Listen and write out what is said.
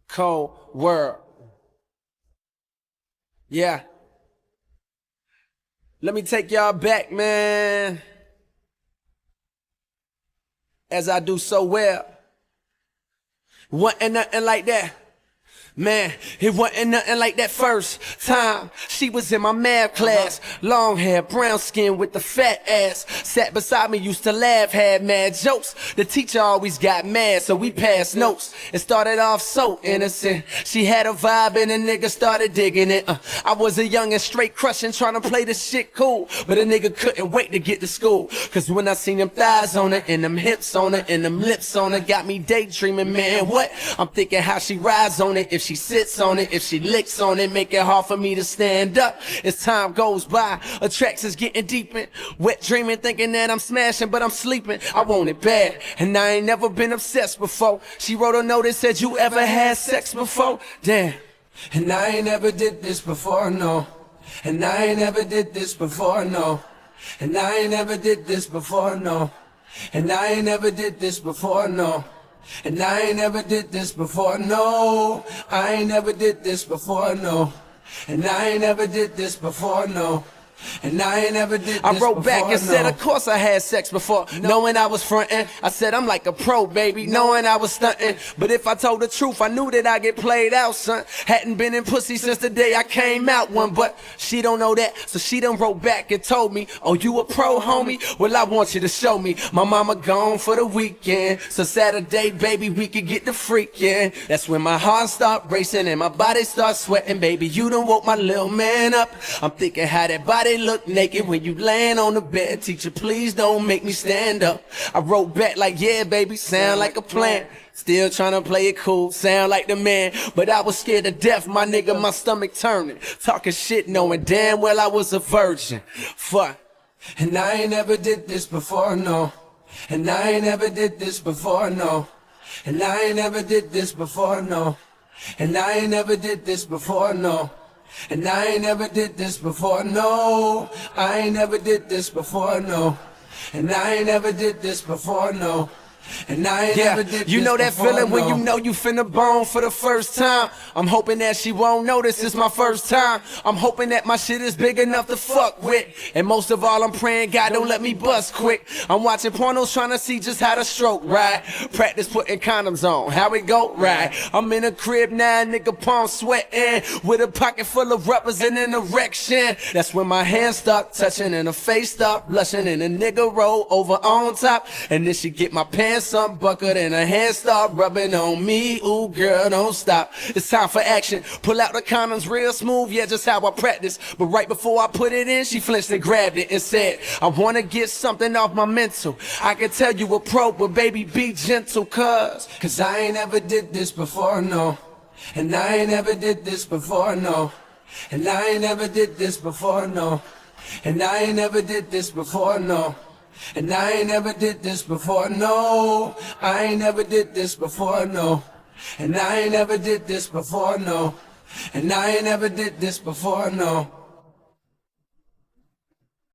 Cold world. Yeah. Let me take y'all back, man. As I do so well. Wasn't nothing like that. Man, it wasn't nothing like that first time she was in my math class. Long hair, brown skin with the fat ass. Sat beside me, used to laugh, had mad jokes. The teacher always got mad, so we passed notes. It started off so innocent. She had a vibe and a nigga started digging it. I was a young and straight crushing, trying to play this shit cool. But a nigga couldn't wait to get to school. Cause when I seen them thighs on her, and them hips on her, and them lips on her, got me daydreaming, man, what? I'm thinking how she rides on it, if she sits on it, if she licks on it, make it hard for me to stand up. As time goes by, her tracks is getting deeper. Wet dreaming, thinking that I'm smashing, but I'm sleeping. I want it bad, and I ain't never been obsessed before. She wrote a note that said, you ever had sex before? Damn. And I ain't never did this before, no. And I ain't never did this before, no. And I ain't never did this before, no. And I ain't never did this before, no. And I ain't never did this before, no. I ain't never did this before, no. And I ain't never did this before, no. And I ain't never did this before, I wrote back and said, of course I had sex before, knowing I was frontin'. I said, I'm like a pro, baby, knowing I was stuntin'. But if I told the truth, I knew that I'd get played out, son. Hadn't been in pussy since the day I came out one. But she don't know that, so she done wrote back and told me, oh, you a pro, homie? Well, I want you to show me. My mama gone for the weekend, so Saturday, baby, we could get the freakin'. That's when my heart start racing and my body start sweating. Baby, you done woke my little man up. I'm thinking how that body look naked when you laying on the bed. Teacher, please don't make me stand up. I wrote back like, yeah, baby, sound like a plan. Still trying to play it cool, sound like the man. But I was scared to death, my nigga, my stomach turning. Talking shit knowing damn well I was a virgin. Fuck. And I ain't never did this before, no. And I ain't never did this before, no. And I ain't never did this before, no. And I ain't never did this before, no. And I ain't never did this before, no. I ain't never did this before, no. And I ain't never did this before, no. And I ain't never did you this know that before, feeling no. when you know you finna bone for the first time. I'm hoping that she won't notice it's my first time. I'm hoping that my shit is big enough to fuck with. And most of all, I'm praying God don't let me bust quick. I'm watching pornos trying to see just how to stroke right. Practice putting condoms on, how it go right. I'm in a crib now, nigga, palm sweating, with a pocket full of rubbers and an erection. That's when my hands start touching and her face start blushing, and a nigga roll over on top. And then she get my pants unbuckled and her hands start rubbing on me. Ooh, girl, don't stop. It's time for action. Pull out the condoms real smooth, yeah, just how I practice. But right before I put it in, she flinched and grabbed it and said, I wanna get something off my mental. I can tell you a pro, but baby, be gentle, cause I ain't never did this before, no. And I ain't never did this before, no. And I ain't never did this before, no. And I ain't never did this before, no. And I ain't never did this before, no. I ain't never did this before, no. And I ain't never did this before, no. And I ain't never did this before, no.